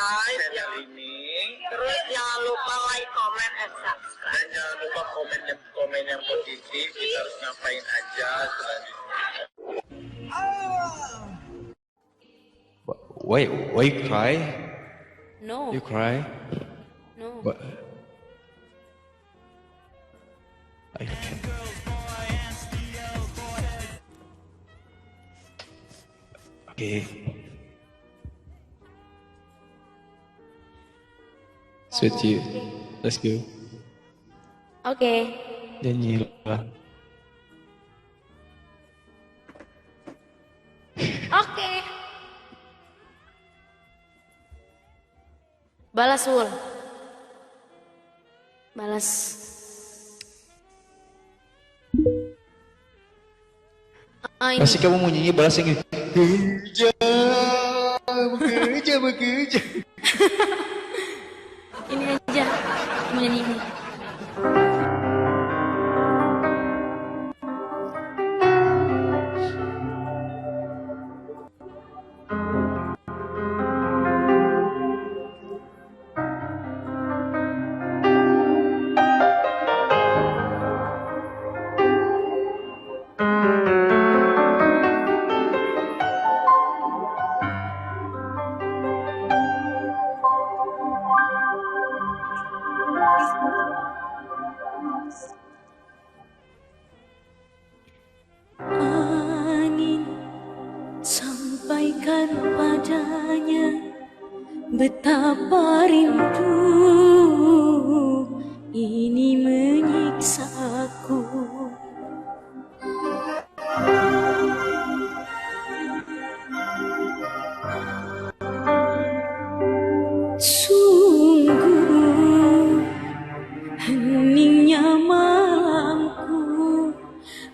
subscribe channel ini. Terus jangan lupa like, comment, and subscribe. Dan jangan lupa komen yang positif. Kita harus ngapain aja selanjutnya. Why you cry? No. You cry? No. What? I can't. Okay. Sweet you. Let's go. Oke. Nyanyi lah. Oke. Balas Wul. Balas. Pasti kamu mau nyanyi balas yang gitu. Bekerja. Ini aja. Mau nyanyi ini. Angin sampaikan padanya betapa rindu ini menyiksaku. Sungguh heningnya malamku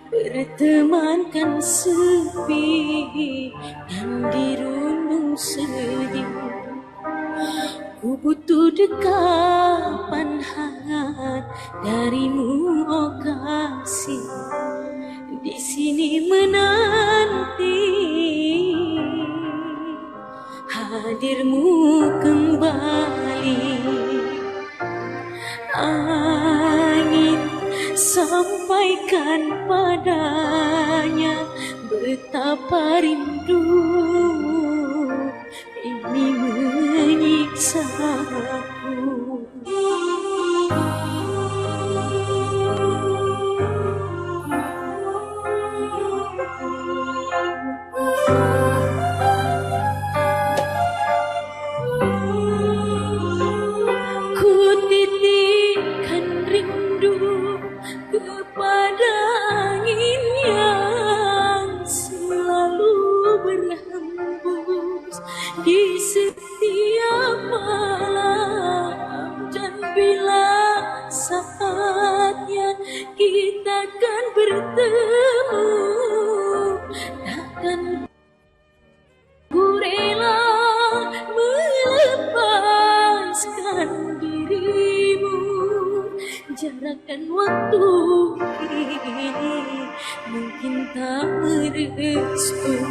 bertemankan sepi dan dirundung sedih. Ku butuh dekapan hangat darimu, oh kasih, di sini menanti hadirmu kembali. Angin sampaikan padanya betapa rindu ini menyiksaku. Ku titipkan rindu kepada angin yang selalu berhembus di setiap malam, dan bila saatnya kita akan bertemu, takkan ku rela melepaskan dirimu. Jarak dan waktu ini mungkin tak merestu,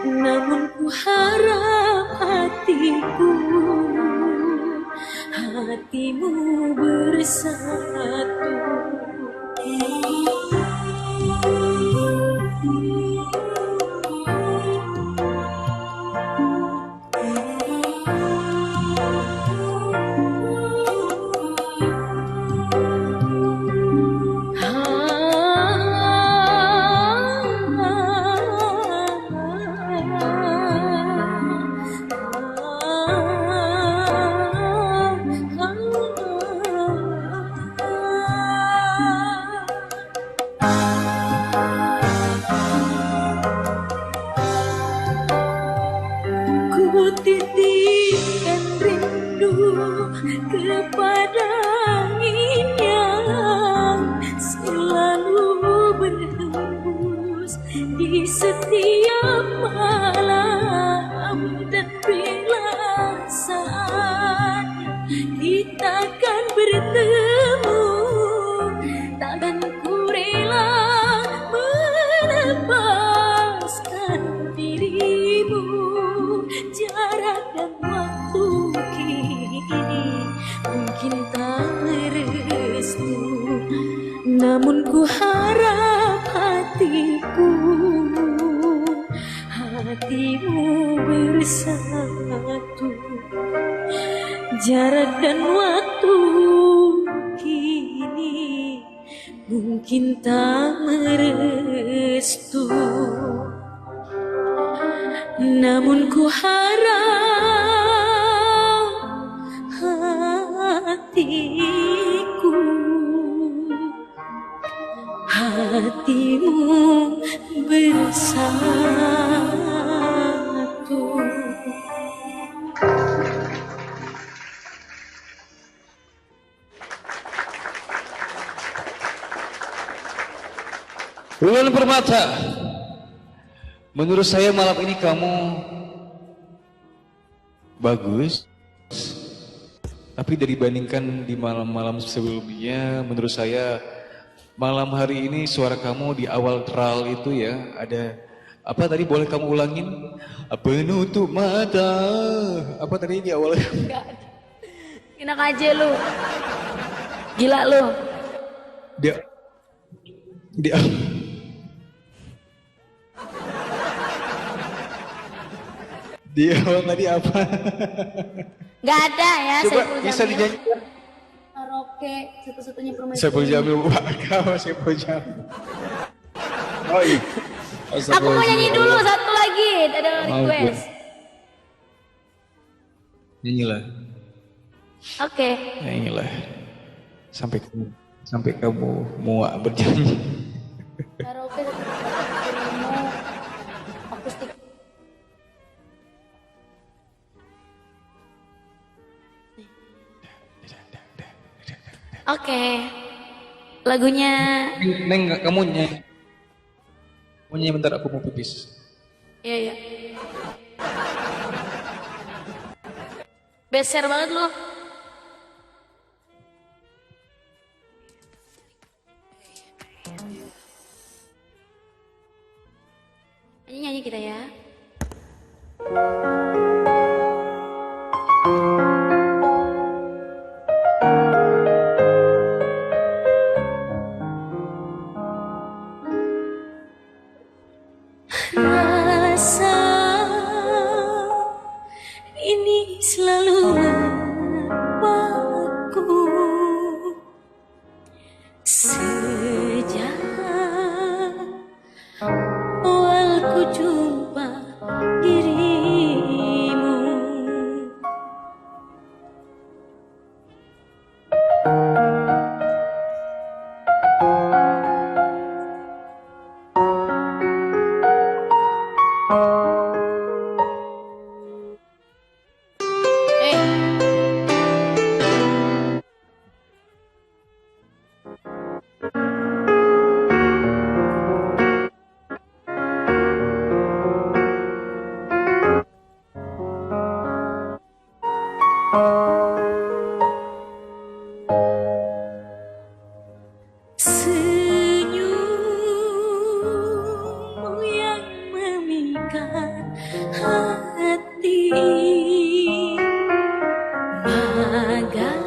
namun ku harap hatimu bersatu. Ku titipkan rindu kepada angin yang selalu berhembus di setiap malam, dan bila saatnya kita akan bertemu, takkan ku rela melepaskan dirimu. Jarak dan waktu namun ku harap hatimu bersatu. Jarak dan waktu kini mungkin tak merestu, namun ku harap hatimu bersatu. Bulan Permata, menurut saya malam ini kamu bagus, tapi dibandingkan di malam-malam sebelumnya, menurut saya malam hari ini suara kamu di awal tral itu ya, ada apa tadi, boleh kamu ulangin? Penutup mata, apa tadi di awal? Enak aja lu. Gila lu. Dia di awal tadi apa? Gak ada ya. Coba Saiful bisa Jamil. dinyanyikan. Karaoke satu-satunya permaisuri. Saiful Jamil, Saiful Jamil. Oh iya. Aku mau nyanyi dulu satu lagi. Ada request. Nyanyilah. Oke. Nyanyilah. Sampai kamu muak bernyanyi. Karaoke satu-satunya akustik. Oke. Lagunya Neng, kamu nyanyi. Mau nyanyi bentar, aku mau pipis. iya. Beser banget lo. Nyanyi kita ya. Rasa ini selalu membawaku sejak awal ku jumpa dirimu. Senyummu yang memikat hati, bagai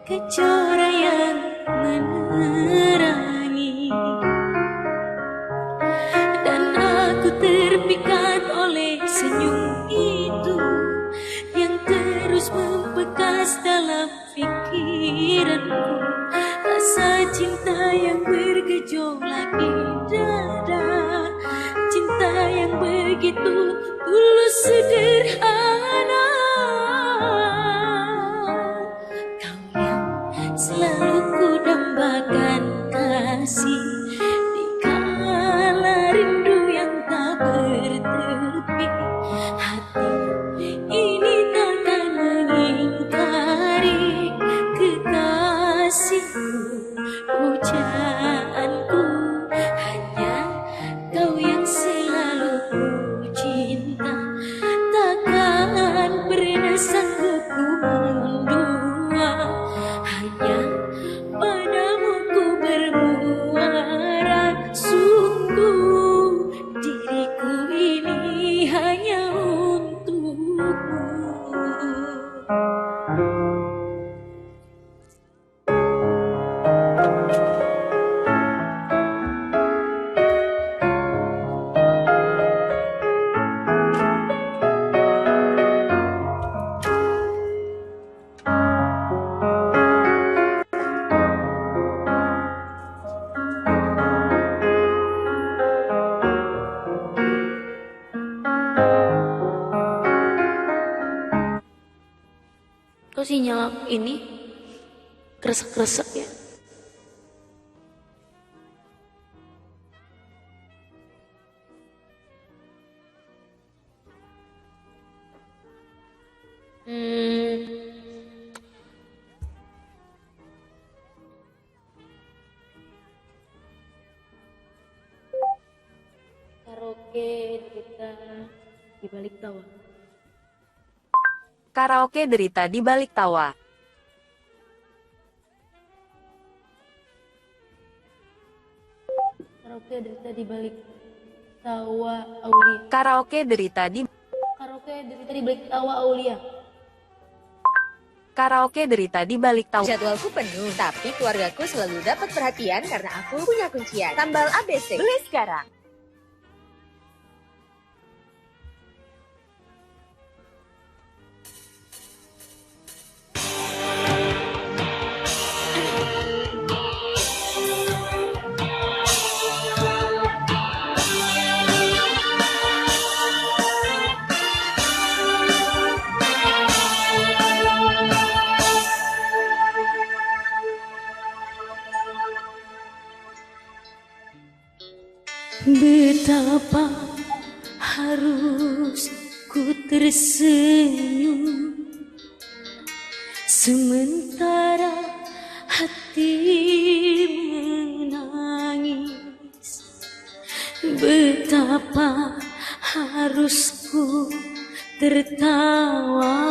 kejora yang menerangi, dan aku terpikat oleh senyum itu yang terus membekas dalam pikiranku. Rasa cinta yang bergejolak di dada, cinta yang begitu tulus sederhana. Kau yang selalu ku dambakan kasih di kala rindu yang tak bertepi. Hati ini takkan mengingkari kekasihku. Pujaanku hanya kau yang selalu ku cinta, takkan pernah sanggup ku mendua. Hanya padamu ku bermuara, sungguh diriku ini hanya untukmu. sinyal ini kresek-kresek ya. Karaoke derita di balik tawa. Karaoke derita di balik tawa. Karaoke derita di balik tawa Aulia. Karaoke derita di Karaoke derita di balik tawa Aulia. Karaoke derita di balik tawa. Jadwalku penuh, tapi keluargaku selalu dapat perhatian karena aku punya kuncian. Sambal ABC. Beli sekarang. Betapa harus ku tersenyum sementara hati menangis. Betapa harus ku tertawa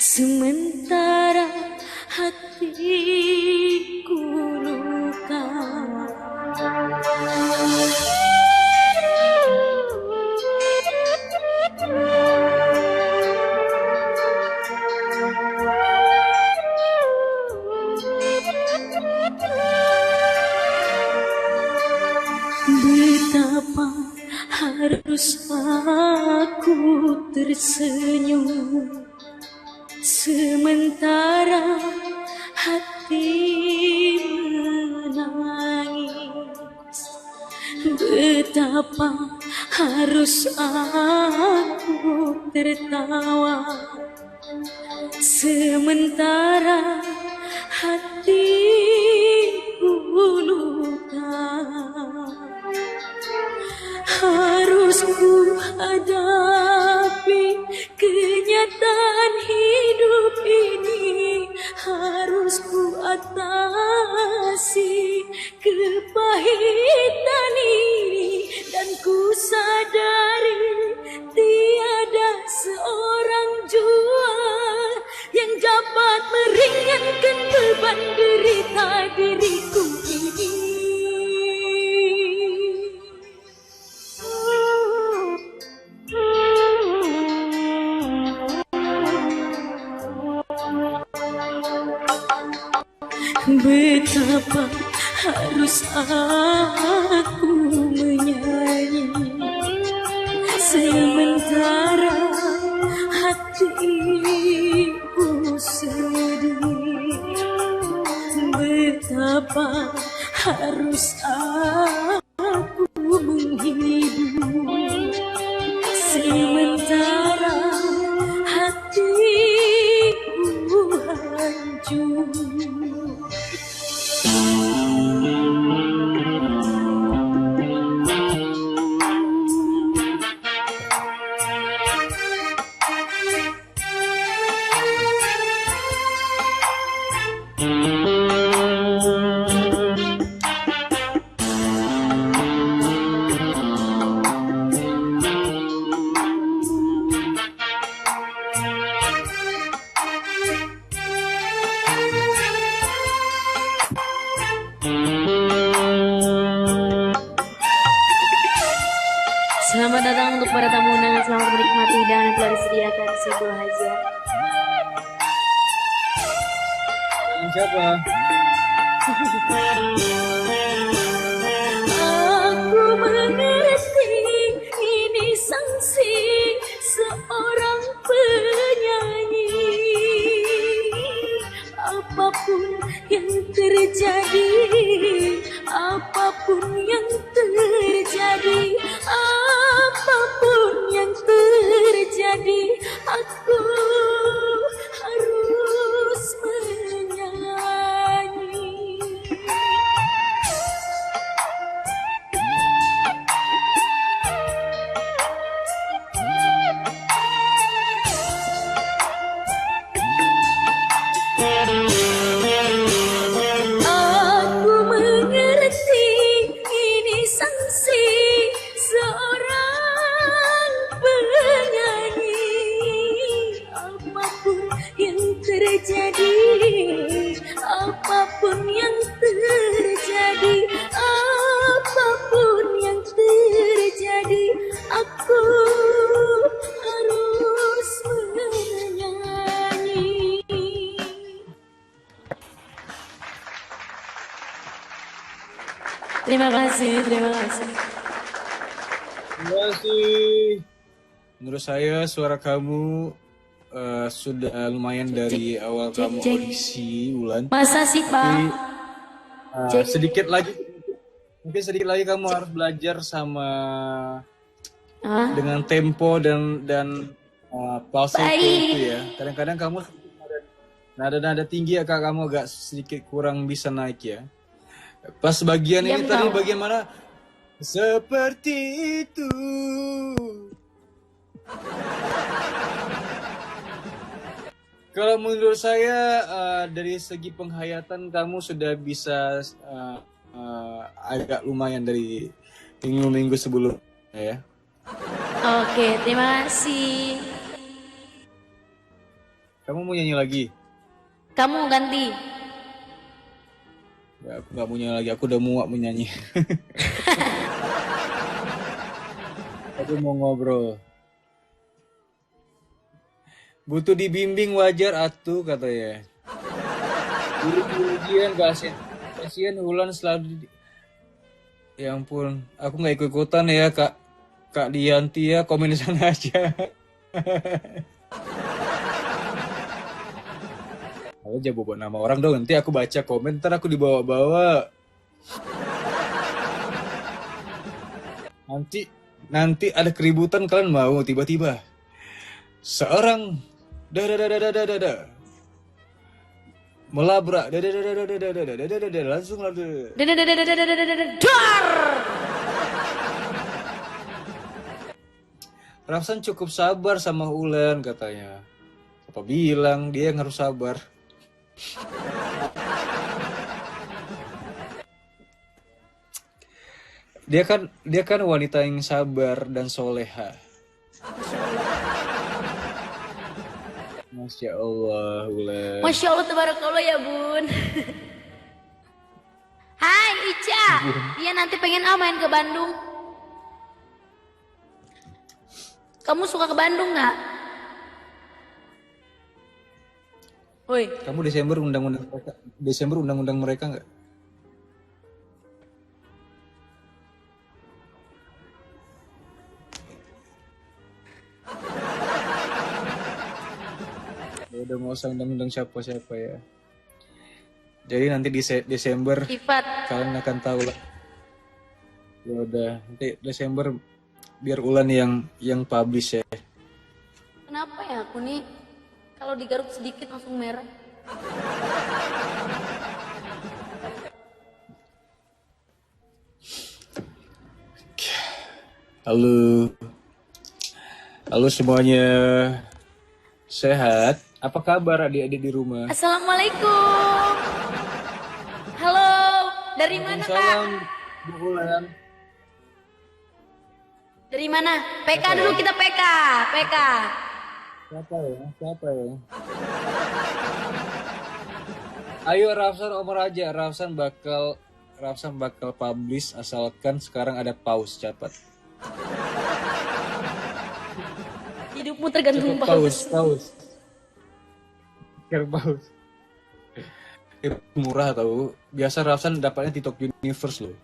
sementara hatiku luka. Betapa harus aku tersenyum sementara hati menangis. Betapa harus aku tertawa sementara hatiku luka. Harus ku hadapi kenyataan hidup ini, harus ku atasi kepahitan ini, dan ku sadari tiada seorang jua yang dapat meringankan beban derita diriku ini. Betapa harus aku menyanyi sementara hatiku sedih. Betapa harus aku menghidup sementara hatiku hancur. Selamat datang untuk para tamu undangan, selamat menikmati hidangan yang telah disediakan Sidul Haja. Siapa? Aku mengerti ini sanksi seorang penyanyi. Apapun yang terjadi, apapun yang terjadi, apapun yang terjadi, aku Terima kasih, terima kasih. Terima kasih. Menurut saya suara kamu sudah lumayan dari awal kamu cek. audisi, Wulan. Masa sih, Pak? Sedikit lagi, mungkin sedikit lagi kamu harus belajar sama dengan tempo dan falsetto itu ya. Kadang-kadang kamu nada-nada tinggi ya kak, kamu agak sedikit kurang bisa naik ya. Pas bagian ini tadi bagian mana? Seperti itu. Kalau menurut saya dari segi penghayatan kamu sudah bisa agak lumayan dari minggu-minggu sebelumnya ya. Oke, terima kasih. Kamu mau nyanyi lagi? Kamu ganti. Ya, aku nggak mau nyanyi lagi, aku udah muak menyanyi. Aku mau ngobrol. Butuh dibimbing wajar atuh katanya. Ujian kasihan Wulan selalu ya ampun, aku nggak ikut-ikutan ya Kak Dianti ya, komen di sana aja. Kalau aja bawa nama orang dong, nanti aku baca komen, ntar aku dibawa-bawa. Nanti ada keributan, kalian mau tiba-tiba seorang melabrak langsung Rafsan cukup sabar sama Wulan katanya. Apa bilang dia yang harus sabar. Dia kan wanita yang sabar dan soleha. Masya Allah, Wulan. Masya Allah, tabarakallah ya bun. Hai Ica, iya nanti pengen main ke Bandung. Kamu suka ke Bandung nggak? Woi. Kamu Desember undang-undang mereka nggak? Ya udah nggak usah undang-undang siapa-siapa ya. Jadi nanti di Desember kalian akan tahu lah. Ya udah nanti Desember biar Wulan yang publish ya. Kenapa ya aku nih kalau digaruk sedikit langsung merah? Halo semuanya, sehat? Apa kabar adik-adik di rumah? Assalamualaikum. Halo, dari mana kak? Salam Bu Wulan. Dari mana? PK dulu kita PK. Siapa ya? Ayo Rafsan Omar aja, Rafsan bakal publish asalkan sekarang ada pause cepat. Hidupmu tergantung Pause. Murah tau. Biasa Rafsan dapatnya TikTok Universe loh.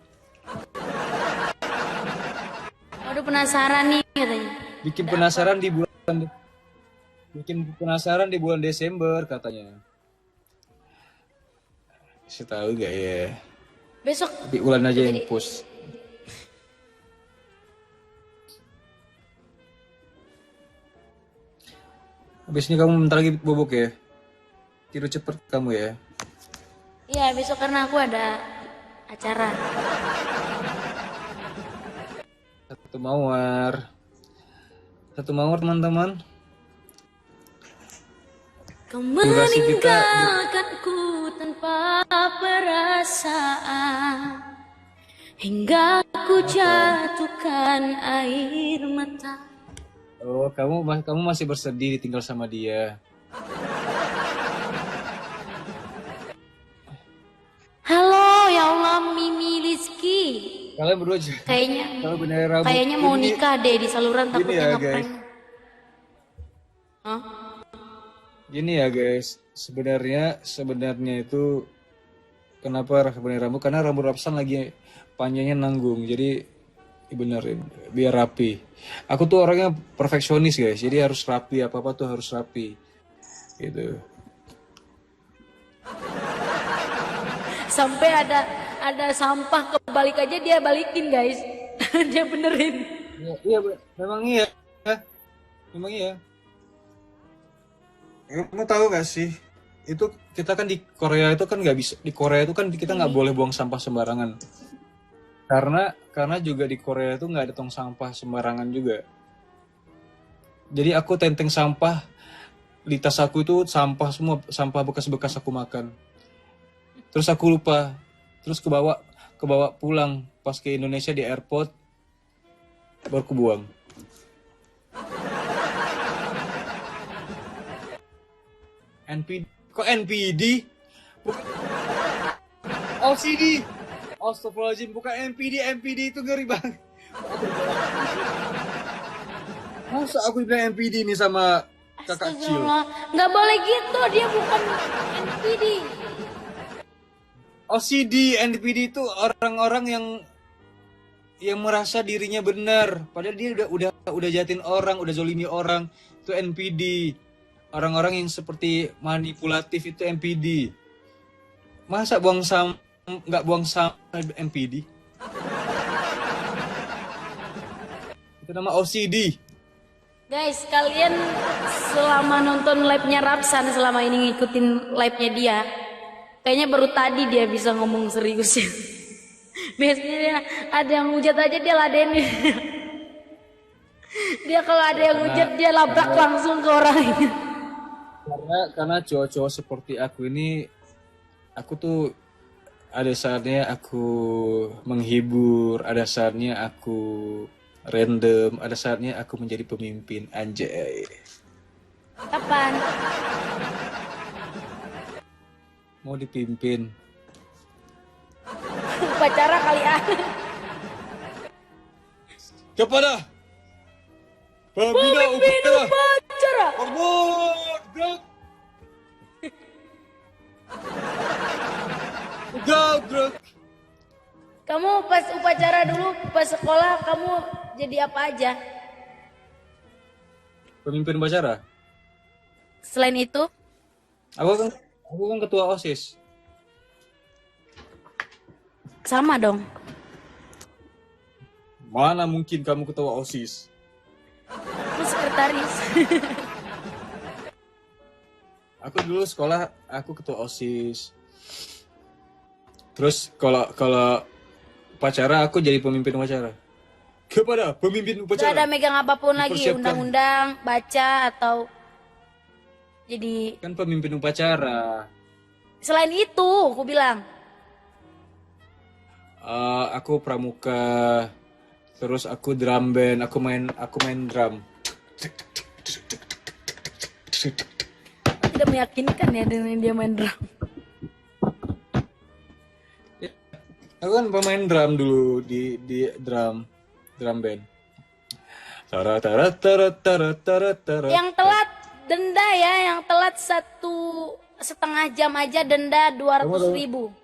Waduh penasaran nih katanya. Bikin penasaran di bulan Desember katanya. Saya tahu gak ya? Besok. Tapi Wulan aja yang post. Habis ini kamu bentar lagi bobok ya? Tidur cepet kamu ya? Iya besok karena aku ada acara. Satu mawar teman-teman. Kau meninggalkanku tanpa perasaan hingga ku jatuhkan air mata. Oh, kamu masih bersedih ditinggal sama dia. Halo, ya Allah, Mimi Rizky. Kalian berdua Kayaknya mau nikah deh di saluran takutnya ya, ngeprank. Hah? Gini ya guys, sebenarnya itu kenapa sebenarnya rambut? Karena rambut Rafsan lagi panjangnya nanggung. Jadi benerin biar rapi. Aku tuh orangnya perfeksionis guys, jadi harus rapi, apa-apa tuh harus rapi. Gitu. Sampai ada sampah kebalik aja dia balikin guys. Dia benerin. Iya, memang iya. Memang iya. Kamu tahu gak sih? Itu kita kan di Korea itu kan nggak bisa, di Korea itu kan kita nggak boleh buang sampah sembarangan. Karena juga di Korea itu nggak ada tong sampah sembarangan juga. Jadi aku tenteng sampah di tas aku itu sampah semua, sampah bekas-bekas aku makan. Terus aku lupa, terus kebawa pulang pas ke Indonesia di airport baru kebuang. NPD, kok NPD? OCD. Astagfirullahaladzim, bukan NPD. NPD itu ngeri banget. Masa aku bilang NPD ini sama kakak kecil? Nggak boleh gitu, dia bukan NPD. OCD, NPD itu orang-orang yang merasa dirinya benar, padahal dia udah jahatin orang, udah zolimi orang. Itu NPD. Orang-orang yang seperti manipulatif itu NPD. Masa nggak buang sampah NPD? Itu nama OCD. Guys, kalian selama nonton live-nya Rapsan, selama ini ngikutin live-nya dia, kayaknya baru tadi dia bisa ngomong serius ya. Biasanya dia, ada yang hujat aja dia ladenin. Dia kalau ada yang hujat dia labrak langsung ke orangnya. Karena cowok-cowok seperti aku ini, aku tuh ada saatnya aku menghibur, ada saatnya aku random, ada saatnya aku menjadi pemimpin. Anjay. Kapan? Mau dipimpin. Upacara kali ah. Kepada pembina upacara. Gerak. Gerak. Kamu pas upacara dulu, pas sekolah kamu jadi apa aja? Pemimpin upacara. Selain itu? Aku kan ketua OSIS. Sama dong. Mana mungkin kamu ketua OSIS? Aku sekretaris. Aku dulu sekolah, aku ketua OSIS. Terus kalau upacara aku jadi pemimpin upacara. Kepada pemimpin upacara. Gak ada megang apapun lagi, undang-undang, baca atau jadi. Kan pemimpin upacara. Selain itu, aku bilang. Aku pramuka. Terus aku drum band, aku main drum. Tidak meyakinkan ya dengan dia main drum. Aku kan pemain drum dulu di drum band. Yang telat denda ya, yang telat 1,5 jam aja denda 200.000.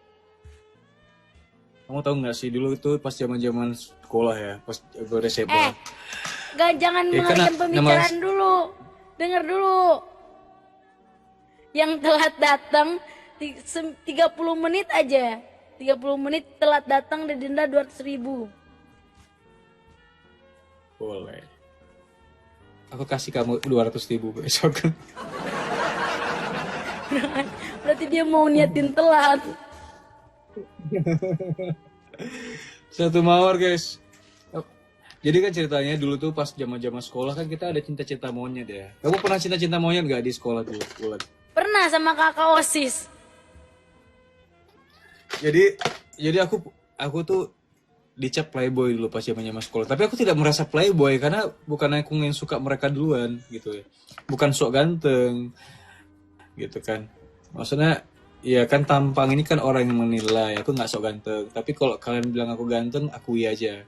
Kamu tahu nggak sih dulu itu pas zaman sekolah ya, pas SMA. Jangan mengalihkan pembicaraan dulu. Dengar dulu. Yang telat datang 30 menit aja. 30 menit telat datang dan denda 200.000. Boleh. Aku kasih kamu 200.000 besok. Berarti dia mau niatin telat. Satu mawar guys. Jadi kan ceritanya dulu tuh pas zaman sekolah kan kita ada cinta-cinta monyet ya. Kamu pernah cinta-cinta monyet gak di sekolah dulu? Pernah sama kakak OSIS. Jadi aku tuh dicap playboy dulu pas zaman sekolah. Tapi aku tidak merasa playboy karena bukan aku yang suka mereka duluan gitu ya. Bukan sok ganteng gitu kan. Maksudnya ya kan tampang ini kan orang yang menilai. Aku nggak sok ganteng. Tapi kalau kalian bilang aku ganteng, akui aja.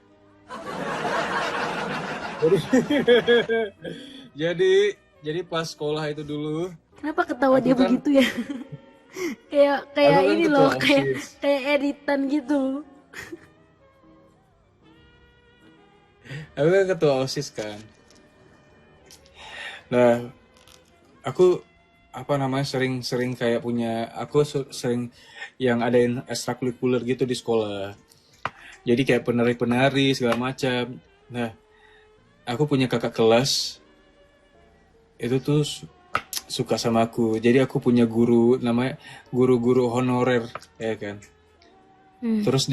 Jadi pas sekolah itu dulu. Kenapa ketawa dia kan, begitu ya? kayak ini loh, kayak editan gitu. Aku kan ketua OSIS kan. Nah, aku apa namanya sering kayak punya sering yang adain ekstrakurikuler gitu di sekolah. Jadi kayak penari-penari segala macam. Nah, aku punya kakak kelas itu tuh suka sama aku. Jadi aku punya guru namanya guru-guru honorer ya kan. Terus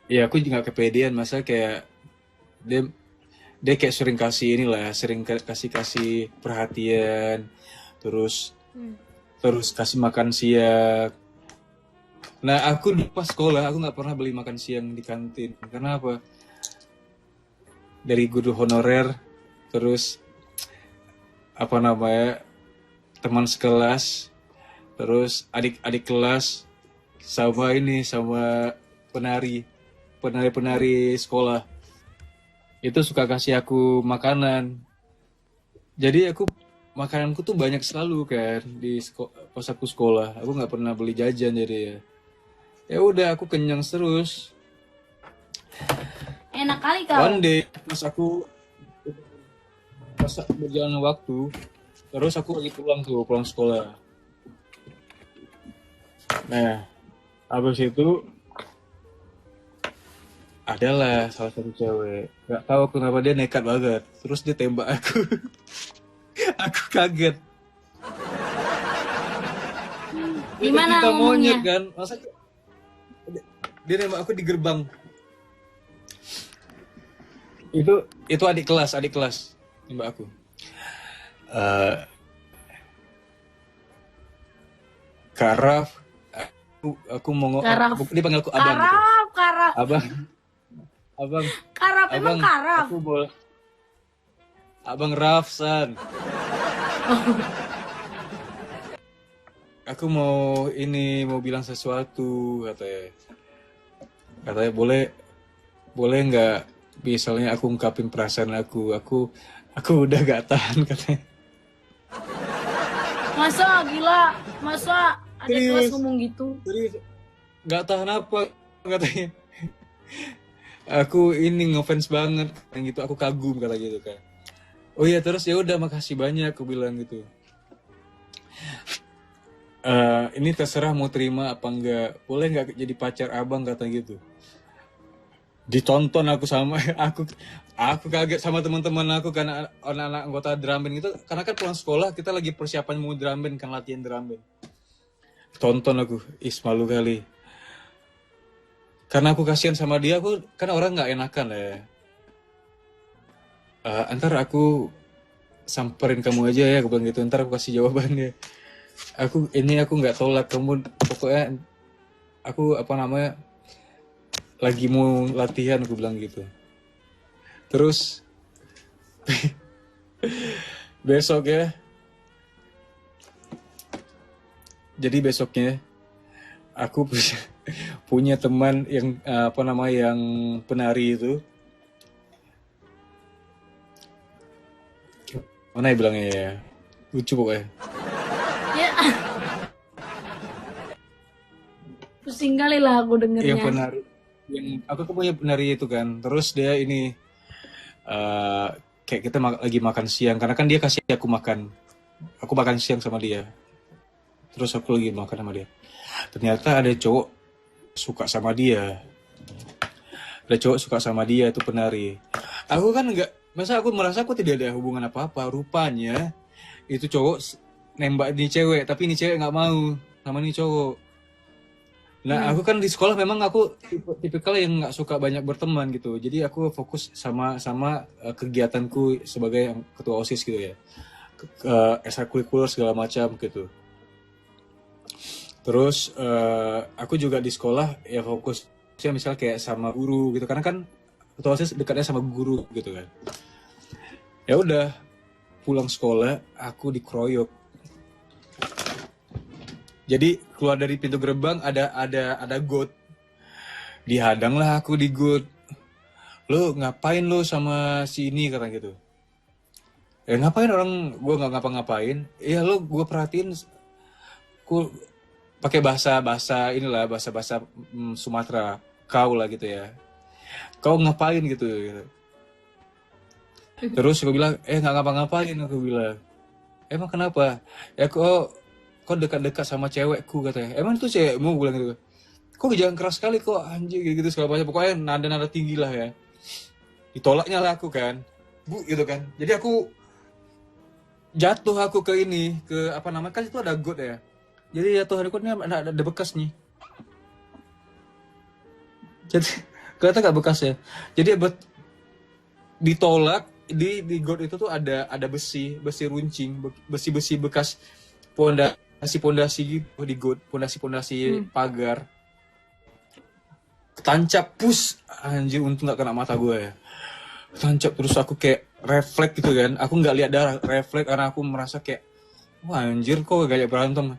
ya aku juga kepedean masa kayak dia kayak sering kasih inilah, sering kasih perhatian, terus kasih makan siang. Nah aku pas sekolah aku nggak pernah beli makan siang di kantin. Karena apa? Dari guru honorer, terus apa namanya teman sekelas, terus adik-adik kelas, sama penari sekolah itu suka kasih aku makanan. Jadi makananku tuh banyak selalu kan pas aku sekolah. Aku nggak pernah beli jajan jadi ya udah aku kenyang terus. Enak kali kau. One day pas berjalan waktu, terus aku lagi pulang sekolah. Nah, habis itu adalah salah satu cewek, nggak tahu kenapa dia nekat banget, terus dia tembak aku. Aku kaget. Gimana Kita ngomongnya? monyet kan, masa dia nembak aku di gerbang. Itu adik kelas nembak aku. Karaf, aku mau Karaf. dia panggil aku abang gitu. Karaf. Abang, Karaf emang karaf. aku boleh. Abang Rafsan. Aku mau bilang sesuatu katanya boleh nggak misalnya aku ungkapin perasaan aku udah gak tahan katanya. Masa gila, masa ada kelas Serius. ngomong gitu? Jadi nggak tahan apa katanya. Aku ngefans banget yang gitu, aku kagum kata gitu kan. Oh iya terus ya udah makasih banyak aku bilang gitu. Ini terserah mau terima apa enggak, boleh nggak jadi pacar abang kata gitu. Ditonton aku sama aku kaget sama teman-teman aku karena anak-anak anggota drum band gitu, karena kan pulang sekolah kita lagi persiapan mau drum band kan, latihan drum band. Tonton aku, malu kali. Karena aku kasihan sama dia, aku kan orang nggak enakan ya. Antar aku samperin kamu aja ya, aku bilang gitu. Ntar aku kasih jawabannya. Aku nggak tolak kamu, pokoknya aku lagi mau latihan, aku bilang gitu. Terus besok ya. Jadi besoknya aku punya teman yang yang penari itu. Mana ya bilangnya ya? Lucu pokoknya. Ya. Pusing kali lah aku dengernya. Yang penari, aku tuh punya penari itu kan. Terus dia kayak kita lagi makan siang, karena kan dia kasih aku makan. Aku makan siang sama dia. Terus aku lagi makan sama dia. Ternyata ada cowok suka sama dia. Ada cowok suka sama dia, itu penari. Aku kan aku merasa aku tidak ada hubungan apa-apa. Rupanya itu cowok nembak ini cewek, tapi ini cewek nggak mau sama ini cowok. Nah, aku kan di sekolah memang aku tipikal yang nggak suka banyak berteman gitu. Jadi aku fokus sama kegiatanku sebagai ketua OSIS gitu ya. Ekstrakurikuler segala macam gitu. Terus aku juga di sekolah ya fokusnya misal kayak sama guru gitu, karena kan ketua OSIS dekatnya sama guru gitu kan. Ya udah, pulang sekolah aku dikeroyok. Jadi keluar dari pintu gerbang ada got. Dihadanglah aku di got. Lo ngapain lo sama si ini kata gitu. Ya ngapain gue nggak ngapa-ngapain. Iya lo gue perhatiin. Pakai bahasa Sumatera, kau lah gitu ya. kau ngapain gitu. Terus aku bilang, nggak ngapa-ngapain, aku bilang. Emang kenapa? Ya kok dekat-dekat sama cewekku katanya. Emang itu cewekmu, bilang gitu. Kok jangan keras sekali kok anjing gitu segala macam. Pokoknya nada-nada tinggi lah ya. Ditolaknya lah aku kan. Bu gitu kan. Jadi aku jatuh aku ke ini, ke apa namanya, kan itu ada got ya. Jadi jatuh aku ini ada bekas nih. Jadi kelihatan gak bekas ya. Jadi ditolak di got itu tuh ada besi runcing, besi bekas pondasi gitu di got, pondasi pagar. Tancap pus, anjir untung gak kena mata gue ya. Tancap terus aku kayak refleks gitu kan. Aku nggak lihat darah, refleks karena aku merasa kayak wah anjir kok gak berantem.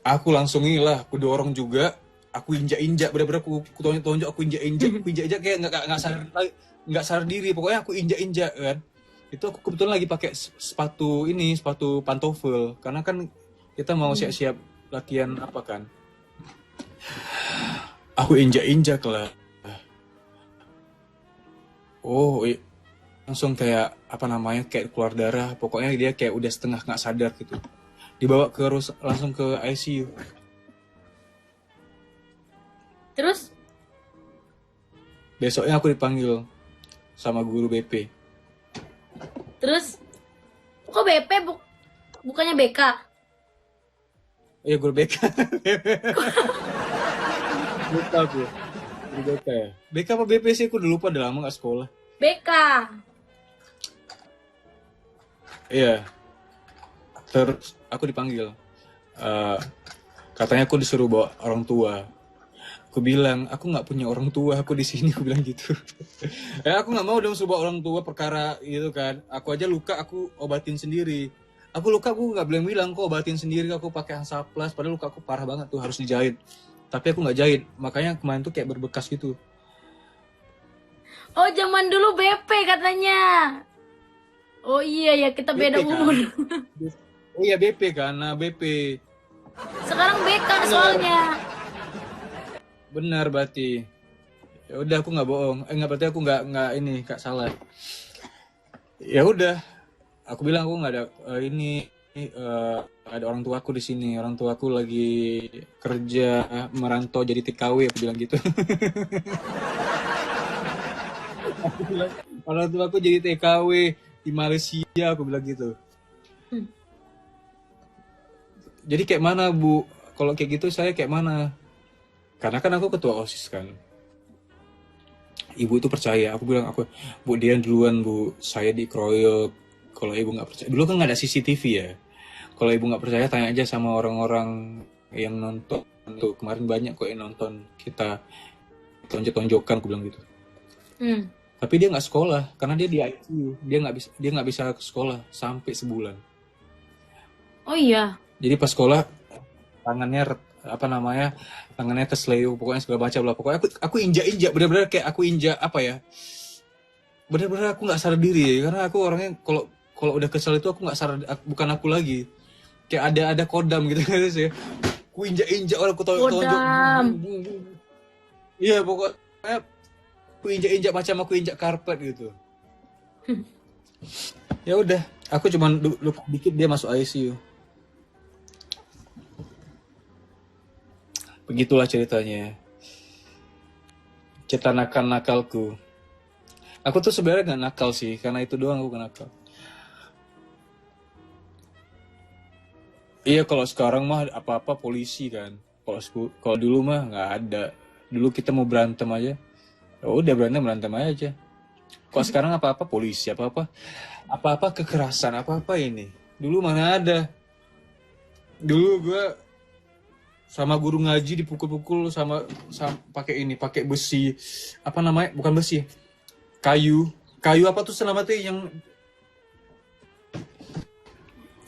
Aku langsung inilah, aku dorong juga, aku injak-injak, bener-bener aku tonjok, aku injak-injak kayak nggak sadar diri, pokoknya aku injak-injak kan. Itu aku kebetulan lagi pakai sepatu pantofel, karena kan kita mau siap-siap latihan apa kan. Aku injak-injak lah. Langsung kayak apa namanya, kayak keluar darah, pokoknya dia kayak udah setengah nggak sadar gitu. Dibawa langsung ke ICU. Terus? Besoknya aku dipanggil sama guru BP. Terus? Kok BP bukannya BK? Iya guru BK. Lupa aku. Guru BK ya. BK apa BP sih? Aku udah lupa, udah lama gak sekolah. BK. Iya. Terus aku dipanggil. Katanya aku disuruh bawa orang tua. Aku bilang, aku nggak punya orang tua, aku di sini, aku bilang gitu. Aku nggak mau dong suruh bawa orang tua perkara gitu kan. Aku aja luka, aku obatin sendiri. Aku luka, aku nggak bilang kok obatin sendiri, aku pakai Hansaplast. Padahal luka aku parah banget tuh, harus dijahit. Tapi aku nggak jahit, makanya kemarin tuh kayak berbekas gitu. Oh zaman dulu BP katanya. Oh iya ya, kita beda BP, kan? umur. Oh iya BP kan, nah BP. Sekarang BK soalnya. Benar berarti. Ya udah aku nggak bohong. Berarti aku nggak ini Kak salah. Ya udah. Aku bilang aku nggak ada ada orang tuaku di sini. Orang tuaku lagi kerja merantau jadi TKW, aku bilang gitu. Aku bilang orang tuaku jadi TKW di Malaysia, aku bilang gitu. Jadi kayak mana Bu? Kalau kayak gitu saya kayak mana? Karena kan aku ketua OSIS kan. Ibu itu percaya. Aku bilang, Bu Dian duluan Bu, saya dikeroyok. Kalau ibu nggak percaya, dulu kan nggak ada CCTV ya. Kalau ibu nggak percaya, tanya aja sama orang-orang yang nonton. Tuh kemarin banyak kok yang nonton kita tonjok-tonjokan, aku bilang gitu. Tapi dia nggak sekolah, karena dia di ICU. Dia nggak bisa ke sekolah sampai sebulan. Oh iya. Jadi pas sekolah tangannya tangannya kesleo, pokoknya segala macam lah. Pokoknya aku injak-injak, benar-benar kayak aku injak apa ya, benar-benar aku nggak sadar diri ya, karena aku orangnya kalau udah kesel itu aku nggak sadar, bukan aku lagi, kayak ada kodam gitu ya. Aku injak-injak, orang aku tonjok. Iya pokoknya aku injak-injak macam aku injak karpet gitu. Ya udah, aku cuman luka dikit dia masuk ICU. Begitulah ceritanya. Cerita nakalku. Aku tuh sebenarnya gak nakal sih, karena itu doang aku gak nakal. Iya kalau sekarang mah apa-apa polisi kan. Kalau dulu mah nggak ada. Dulu kita mau berantem aja, ya udah berantem aja. Kalau sekarang apa-apa polisi, apa-apa kekerasan, apa-apa ini. Dulu mana ada. Dulu gue sama guru ngaji dipukul-pukul sama pakai besi, apa namanya, bukan besi, kayu apa tuh selamatnya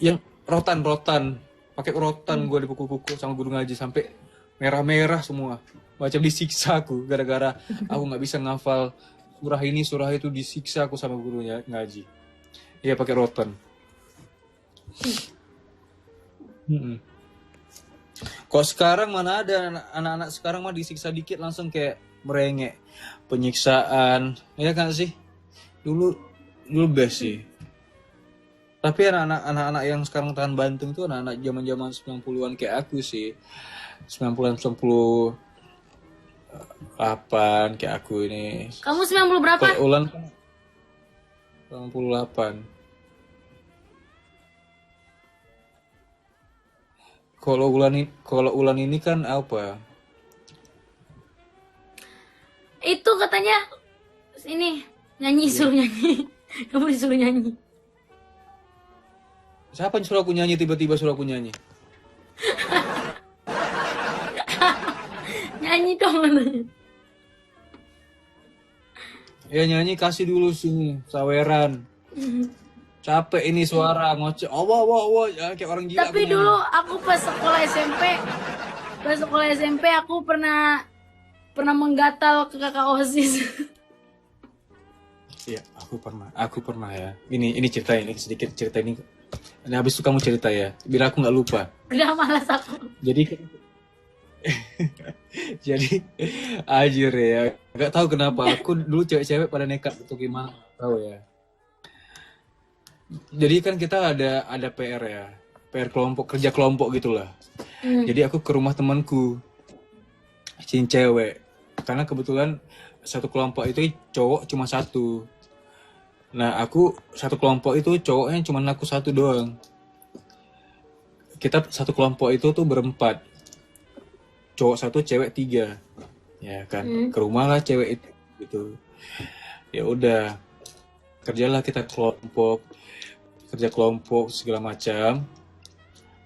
yang rotan pakai rotan, gue dipukul-pukul sama guru ngaji sampai merah semua, macam disiksa aku gara-gara aku nggak bisa ngafal surah itu, disiksa aku sama gurunya ngaji. Iya pakai rotan. Kok sekarang mana ada anak-anak sekarang mah disiksa dikit langsung kayak merengek, penyiksaan, ya kan sih? Dulu best sih. Tapi anak-anak yang sekarang tahan banting itu anak-anak zaman-zaman 90-an kayak aku sih. 90-an 98 kayak aku ini. Kamu 90 berapa? Kalau Ulan kan 98. Kalau Ulan ini kan apa? Itu katanya ini nyanyi, suruh nyanyi. Kamu disuruh nyanyi. Siapa yang suruh aku nyanyi tiba-tiba suruh aku nyanyi? Nyanyi dong katanya. Ya nyanyi kasih dulu sini, saweran. Capek ini suara ngoceh. Wah, ya, kayak orang gila. Tapi dulu aku pas sekolah SMP aku pernah menggatal ke kakak OSIS. Iya, aku pernah ya. Ini cerita ini sedikit cerita ini. Nah, habis itu kamu cerita ya, biar aku nggak lupa. Udah malas aku. Jadi ajir ya. Nggak tahu kenapa aku dulu cewek-cewek pada nekat atau gimana, tahu ya. Jadi kan kita ada PR ya, PR kelompok, kerja kelompok gitulah. Jadi aku ke rumah temanku, cewek, karena kebetulan satu kelompok itu cowok cuma satu. Nah aku satu kelompok itu cowoknya cuma aku satu doang. Kita satu kelompok itu tuh berempat, cowok satu cewek 3, ya kan. Ke rumah lah cewek itu gitu. Ya udah, kerjalah kita kerja kelompok segala macam.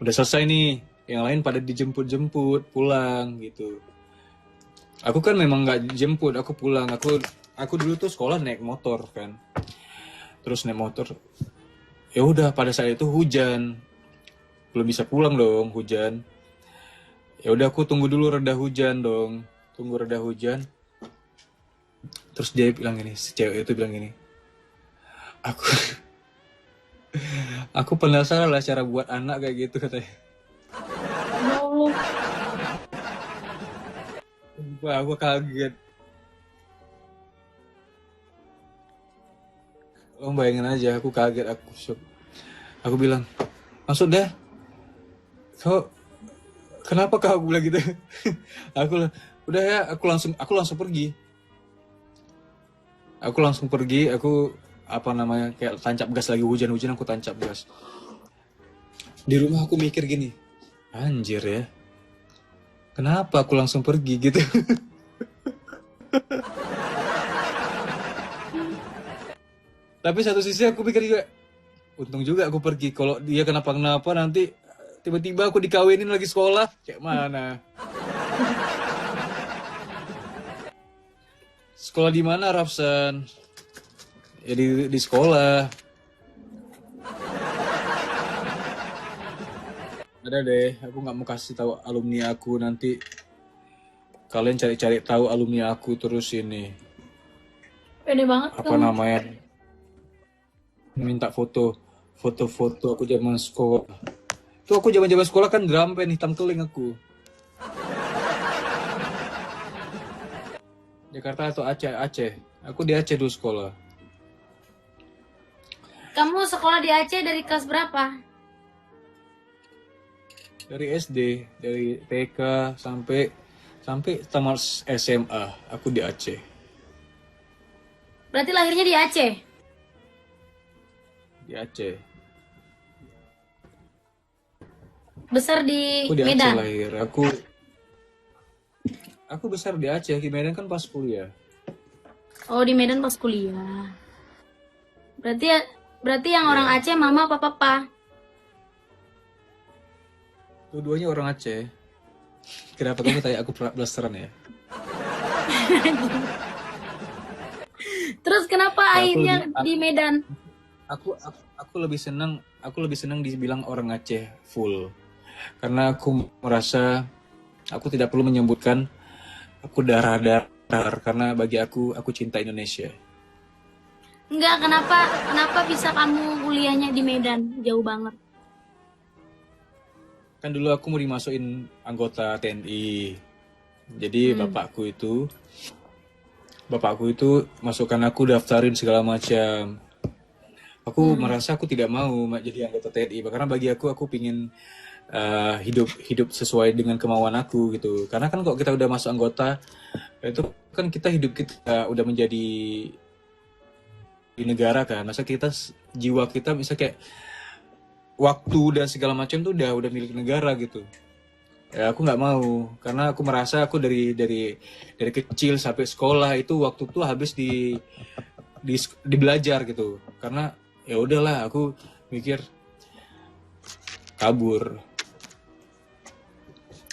Udah selesai nih, yang lain pada dijemput pulang gitu. Aku kan memang nggak dijemput, aku pulang. Aku dulu tuh sekolah naik motor kan. Terus naik motor. Ya udah, pada saat itu hujan. Belum bisa pulang dong, hujan. Ya udah aku tunggu dulu reda hujan dong. Tunggu reda hujan. Terus dia bilang gini, si cewek itu bilang gini. Aku penasaran lah cara buat anak kayak gitu katanya. Ya Allah. Wah, aku kaget. Bayangin aja, aku kaget, aku shock. Aku bilang, maksudnya, kenapa kau bilang gitu? Udah ya, aku langsung pergi. Aku kayak tancap gas lagi, hujan-hujan aku tancap gas. Di rumah aku mikir gini, anjir ya, kenapa aku langsung pergi gitu? Tapi satu sisi aku pikir juga, untung juga aku pergi. Kalau dia kenapa-kenapa nanti tiba-tiba aku dikawinin lagi sekolah, kayak mana? Sekolah di mana, Rafsan? Ya di sekolah. Ada deh, aku nggak mau kasih tahu alumni aku, nanti kalian cari-cari tahu alumni aku terus ini. Pede banget Apa kamu. namanya? Minta foto aku zaman sekolah. Tuh aku zaman sekolah kan drum band hitam keling aku. Jakarta atau Aceh? Aku di Aceh dulu sekolah. Kamu sekolah di Aceh dari kelas berapa? Dari SD, dari TK sampai tamat SMA, aku di Aceh. Berarti lahirnya di Aceh? Di Aceh. Besar di Aku di Aceh Medan? lahir. Aku besar di Aceh, di Medan kan pas kuliah. Oh, di Medan pas kuliah. Berarti yang orang Aceh mama apa papa? Dua-duanya orang Aceh. Kenapa kamu tanya aku blasteran ya? Terus kenapa akhirnya di Medan? Aku lebih senang dibilang orang Aceh full. Karena aku merasa aku tidak perlu menyebutkan aku darah karena bagi aku cinta Indonesia. Enggak, kenapa bisa kamu kuliahnya di Medan? Jauh banget. Kan dulu aku mau dimasukin anggota TNI. Jadi bapakku itu bapakku itu masukkan aku daftarin segala macam. Aku merasa aku tidak mau jadi anggota TNI karena bagi aku pingin hidup sesuai dengan kemauan aku gitu. Karena kan kalau kita udah masuk anggota itu kan kita hidup kita udah menjadi di negara kan. Masa kita jiwa kita bisa kayak waktu dan segala macam tuh udah milik negara gitu. Ya aku nggak mau karena aku merasa aku dari kecil sampai sekolah itu waktu tuh habis di belajar gitu. Karena ya udahlah aku mikir kabur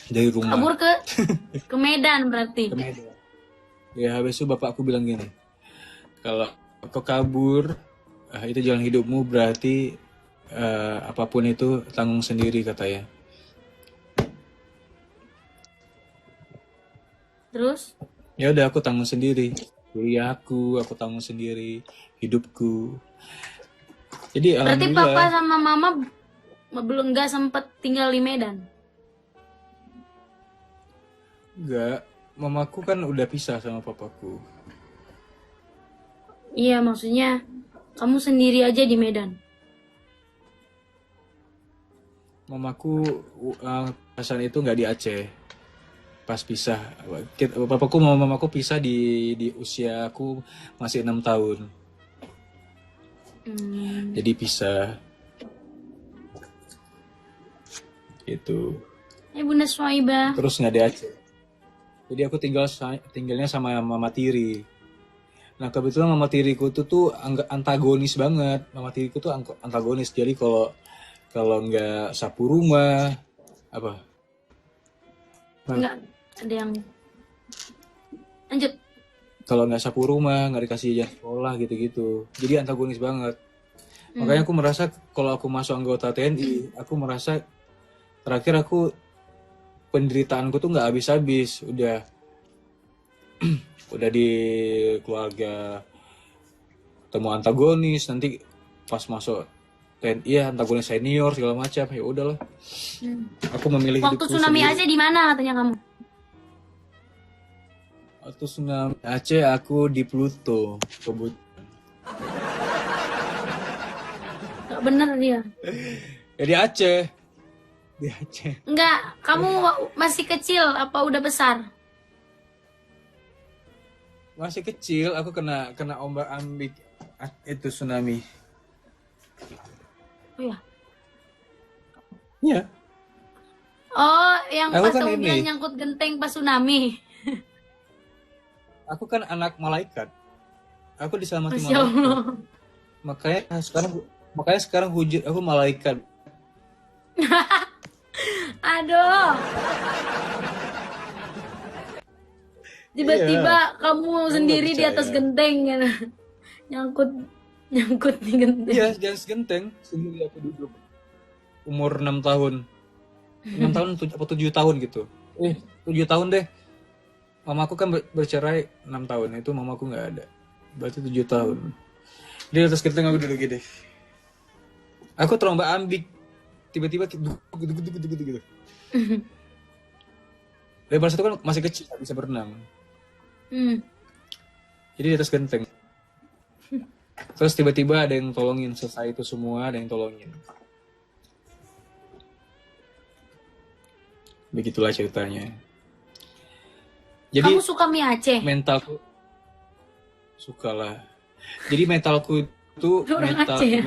dari rumah. Kabur ke Medan berarti. Ke Medan. Ya habis itu bapakku bilang gini, kalau kau kabur itu jalan hidupmu berarti apapun itu tanggung sendiri katanya. Terus? Ya udah aku tanggung sendiri. Kuliahku aku tanggung sendiri, hidupku. Jadi Berarti alhamdulillah. papa sama mama belum nggak sempet tinggal di Medan? Enggak, mamaku kan udah pisah sama papaku. Iya, maksudnya kamu sendiri aja di Medan. Mamaku pasan itu nggak di Aceh. Pas pisah, papaku sama mamaku pisah di usia aku masih 6 tahun. Jadi pisah. Gitu. Bunda Swaibah. Terus nggak di Aceh. Jadi aku tinggalnya sama mama tiri. Nah kebetulan mama tiriku tuh antagonis banget. Mama tiriku tuh antagonis. Jadi kalau nggak sapu rumah apa? Enggak ada yang lanjut. Kalau nggak sapu rumah, nggak dikasih ijazah sekolah gitu-gitu. Jadi antagonis banget. Makanya aku merasa kalau aku masuk anggota TNI, aku merasa terakhir aku penderitaanku tuh nggak habis-habis. Udah di keluarga temu antagonis, nanti pas masuk TNI ya antagonis senior segala macam. Ya udahlah. Aku memilih Waktu hidupku tsunami sendiri. Aceh di mana katanya kamu? Waktu tsunami Aceh aku di Pluto. Gak bener dia. Ya di Aceh. Di Aceh. Enggak, kamu masih kecil apa udah besar? Masih kecil aku kena ombak ambik itu tsunami. Oh ya. Iya. Oh, yang Aku pas kan kemudian ini. nyangkut genteng pas tsunami. Aku kan anak malaikat. Aku diselamati Masya malaikat. Allah. Makanya sekarang hujud aku malaikat. Aduh. Tiba-tiba kamu sendiri di percaya. atas genteng kan. Nyangkut di genteng. Iya, di atas genteng sendiri aku duduk. Umur 6 tahun. 6 tahun apa 7 tahun gitu. 7 tahun deh. Mamaku kan bercerai 6 tahun. Itu mamaku nggak ada. Berarti 7 tahun. Di atas genteng aku duduk gitu. Aku terombak ambik. Tiba-tiba gitu. Dari pas itu kan masih kecil, nggak bisa berenang. Jadi di atas genteng. Terus tiba-tiba ada yang tolongin. Selesai itu semua ada yang tolongin. Begitulah ceritanya. Jadi Kamu suka mie Aceh? mentalku sukalah. Jadi mentalku itu Orang Aceh ya?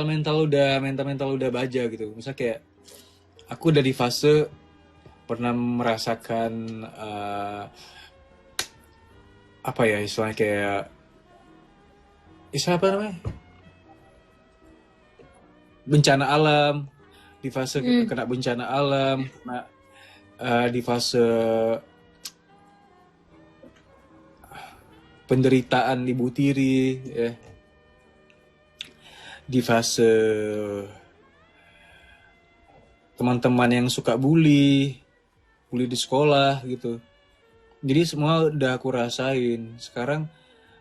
mental udah baja gitu. Misal kayak aku udah di fase pernah merasakan apa ya istilahnya kayak apa namanya bencana alam, di fase kena bencana alam, di fase penderitaan ibu tiri, ya. Di fase teman-teman yang suka bully di sekolah gitu. Jadi semua udah aku rasain. Sekarang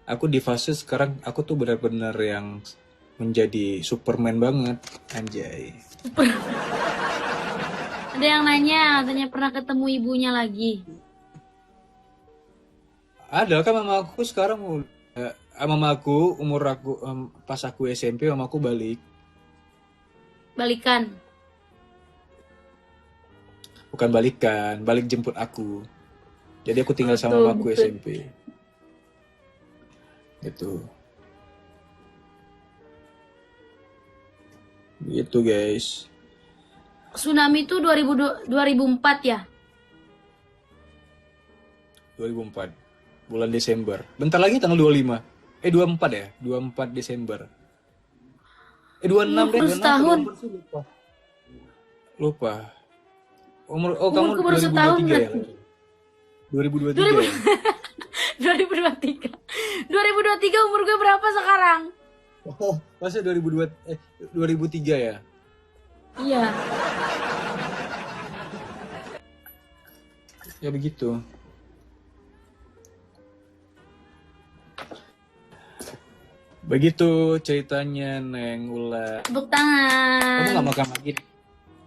aku di fase sekarang aku tuh benar-benar yang menjadi Superman banget, anjay. Ada yang nanya, katanya pernah ketemu ibunya lagi. Ada kan mama aku sekarang mama aku umur aku pas aku SMP mama aku balik. Balikan. Bukan balikan, balik jemput aku. Jadi aku tinggal sama Betul, mama aku betul. SMP. Gitu. Gitu guys. Tsunami itu 2004 ya? 2004. Bulan Desember. Bentar lagi tanggal 25. 24 ya? 24 Desember. 26 deh, 26 setahun. 24 sih lupa. Lupa. Kamu Umurku baru setahun 2023 ya? berarti. 2023 ya? 2023. 2023 umur gue berapa sekarang? Oh, masa 2003 ya? Iya. Ya begitu. Begitu ceritanya Neng Ulan. Tepuk Kamu tangan. nggak makan lagi?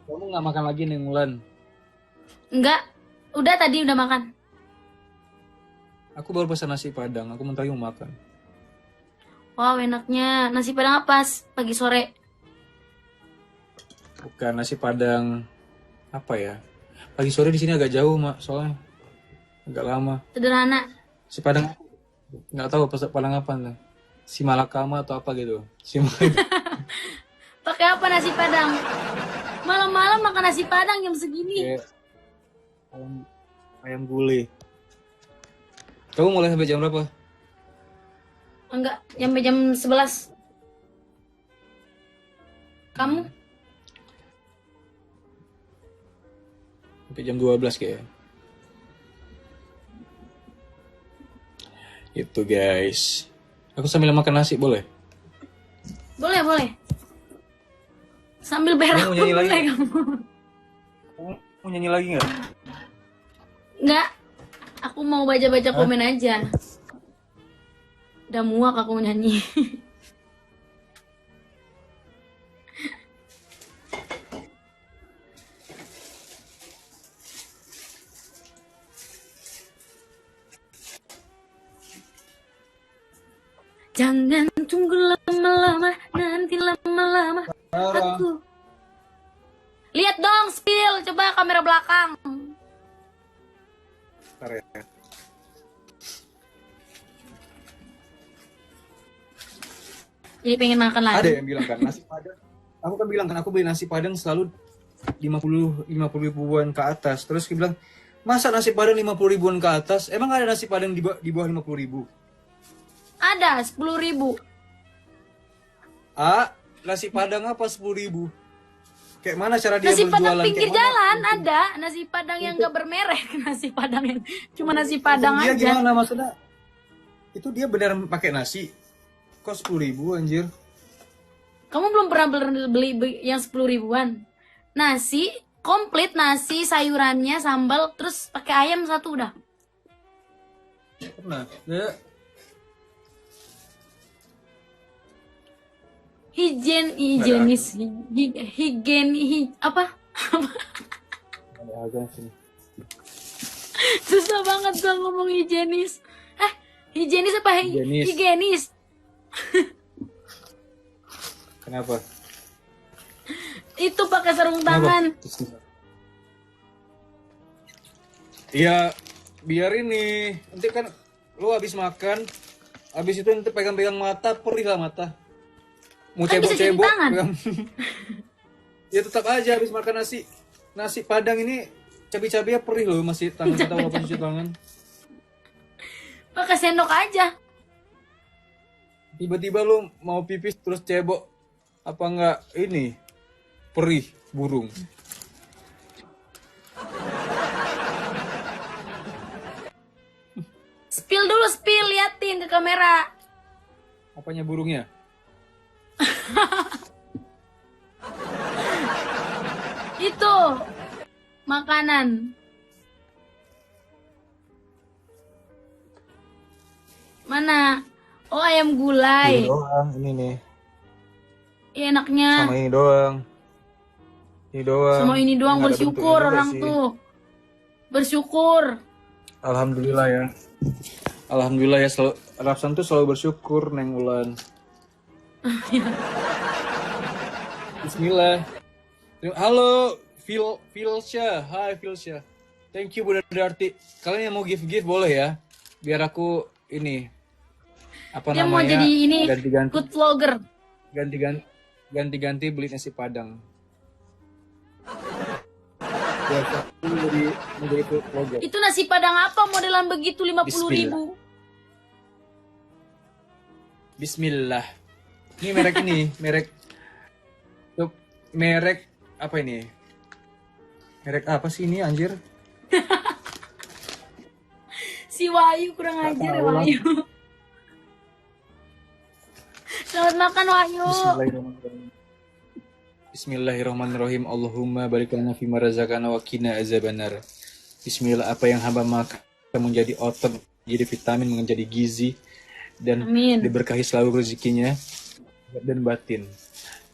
Kamu nggak makan lagi Neng Ulan? Enggak. Udah tadi udah makan. Aku baru pesan nasi padang. Aku bentar lagi mau makan. Wow, enaknya. Nasi padang apa? Pagi sore. Bukan nasi padang apa ya? Pagi sore di sini agak jauh mak, soalnya agak lama. Sederhana. Si padang nggak tahu padang apa nih. Si Malakama atau apa gitu. Pakai apa nasi padang? Malam-malam makan nasi padang jam segini. Kayak ayam gulai. Kamu mulai sampai jam berapa? Enggak, sampai jam 11. Kamu? Sampai jam 12 kayaknya. Itu guys. Aku sambil makan nasi boleh? Boleh, boleh. Sambil berak Kamu mau pun nyanyi lagi? boleh kamu. Kamu mau nyanyi lagi nggak? Enggak. Aku mau baca-baca komen aja. Udah muak aku mau nyanyi. Jangan tunggu lama-lama, nanti lama-lama aku. Lihat dong, spill, coba kamera belakang. Bentar ya. Jadi pengen makan Ada lagi. yang bilang kan nasi padang. Aku kan bilang kan aku beli nasi padang selalu 50 ribuan ke atas. Terus dia bilang, "Masa nasi padang 50 ribuan ke atas? Emang ada nasi padang di bawah 50 ribu?" Ada 10.000. Nasi padang apa 10 ribu? Kayak mana cara dia Nasi berjualan? padang pinggir Kayak mana? jalan ada, nasi padang yang gak bermerek, nasi padang yang cuma nasi padang Dia aja. gimana maksudnya? Itu dia benar pakai nasi. Kok 10 ribu anjir? Kamu belum pernah beli yang 10 ribuan? Nasi komplit, nasi sayurannya sambal terus pakai ayam satu udah. Pernah. Ya. Higienis apa? Ada agak sini. Susah banget gua ngomong higienis. Higienis apa? Higienis. Higienis. Kenapa? Itu pakai sarung tangan. Iya, biar ini. Nanti kan lu habis makan, habis itu nanti pegang-pegang mata, perih lah mata. Mau Kan bisa cuci cebok-cebok. tangan. Ya tetap aja habis makan nasi padang ini cabai-cabainya perih loh, masih tangan kita walaupun cuci tangan. Pakai sendok aja. Tiba-tiba lu mau pipis terus cebok, apa enggak ini perih burung. Spill dulu, spill, liatin ke kamera. Apanya burungnya? Itu makanan. Mana? Oh, ayam gulai. Ini doang, ini nih. Iya, enaknya. Sama ini doang. Ini doang. Sama ini doang Nggak ada bersyukur bentuknya juga orang sih. tuh. Bersyukur. Alhamdulillah ya. Alhamdulillah ya, selalu, Rapsan tuh selalu bersyukur, Neng Ulan. Bismillah. Halo, Filsya. Hai Filsya. Thank you Bunda Darti. Kalian yang mau gift boleh ya? Biar aku ini apa Dia mau namanya? jadi ini ganti-ganti good vlogger. ganti-ganti beli nasi Padang. Biar aku menjadi food vlogger. Itu nasi Padang apa modelan begitu 50.000? Bismillah. Ini merek ini, merek apa ini? Merek apa sih ini anjir? Si Wahyu kurang ajar ya Wahyu. Selamat makan Wahyu. Bismillahirrahmanirrahim. Bismillahirrahmanirrahim. Allahumma barik lana fima razaqana wa qina azabannar. Bismillah, apa yang hamba makan menjadi otot, menjadi vitamin, menjadi gizi, dan Amin. diberkahi selalu rezekinya dan batin.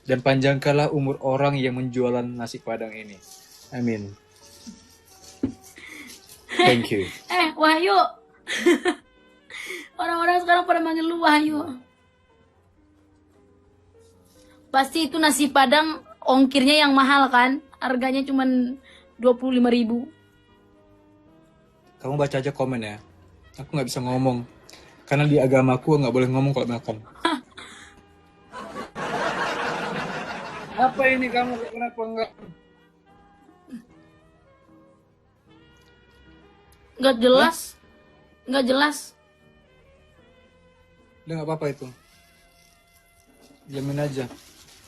Dan panjangkanlah umur orang yang menjualan nasi Padang ini. Amin. Thank you. Wahyu. Orang-orang sekarang pada manggil lu Wahyu. Pasti itu nasi Padang ongkirnya yang mahal kan? Harganya cuma 25.000. Kamu baca aja komen ya. Aku nggak bisa ngomong. Karena di agamaku nggak boleh ngomong kalau makan. Apa ini kamu? Kenapa nggak? Nggak jelas. Nggak jelas. Udah nggak apa-apa itu. Jamin aja.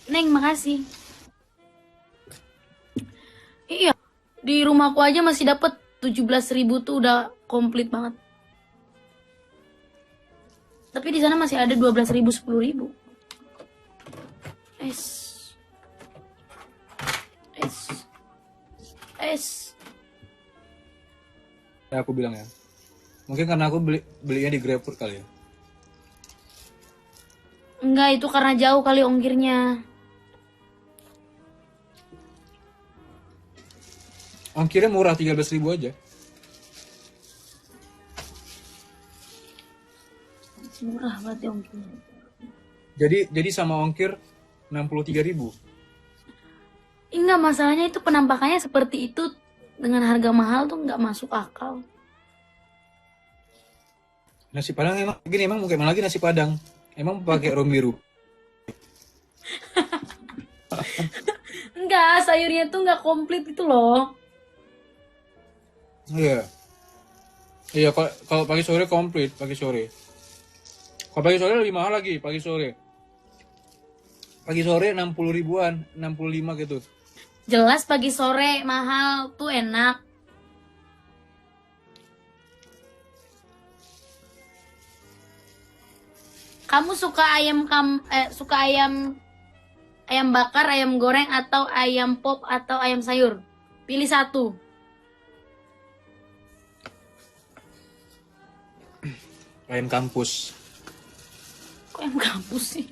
Neng, makasih. Iya, di rumahku aja masih dapat 17.000 tuh udah komplit banget. Tapi di sana masih ada 12.000, 10.000. Ya aku bilang ya. Mungkin karena aku belinya di GrabFood kali ya. Enggak, itu karena jauh kali ongkirnya. Ongkirnya murah 13.000 aja. Murah berarti ongkirnya. Jadi sama ongkir 63.000. Enggak, masalahnya itu penampakannya seperti itu dengan harga mahal tuh nggak masuk akal. Nasi Padang emang gini, emang mungkin lagi nasi Padang. Emang pakai romiru. Enggak, sayurnya tuh nggak komplit itu loh. Iya. Iya, kalau pagi sore komplit, pagi sore. Kalau pagi sore lebih mahal lagi, pagi sore. Pagi sore 60 ribuan, 65 gitu. Jelas pagi sore mahal tuh enak. Kamu suka suka ayam bakar, ayam goreng atau ayam pop atau ayam sayur? Pilih satu. Ayam kampus. Kok ayam kampus sih?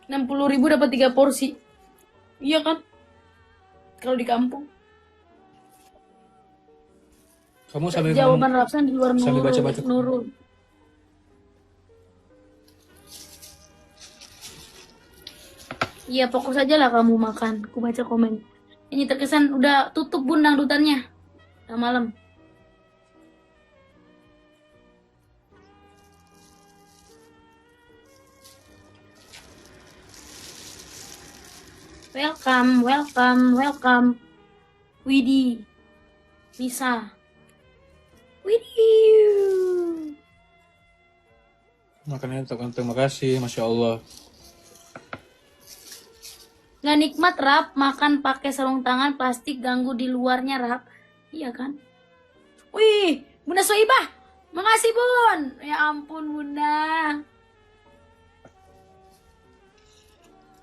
Rp60.000 dapat 3 porsi. Iya kan? Kalau di kampung. Kamu sambil Jawaban Rapsan di luar sambil Nurul. baca-baca. Nurul. Iya, fokus aja lah kamu makan. Aku baca komen. Ini terkesan udah tutup bun dangdutannya. Udah malam. Welcome. Widi. Nisa. Widih. Makannya terima kasih, Masya Allah. Nggak nikmat Rap, makan pakai sarung tangan plastik ganggu di luarnya Rap. Iya kan? Wih, Bunda Soibah. Makasih Bun. Ya ampun Bunda.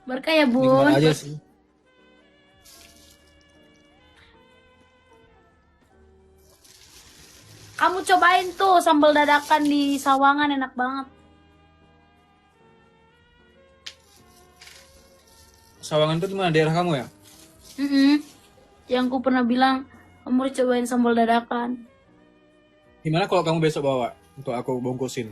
Berkah ya Nikmat bun. aja sih. Kamu cobain tuh sambal dadakan di Sawangan, enak banget. Sawangan itu di mana, daerah kamu ya? Yang ku pernah bilang, kamu harus cobain sambal dadakan. Gimana kalau kamu besok bawa untuk aku bungkusin?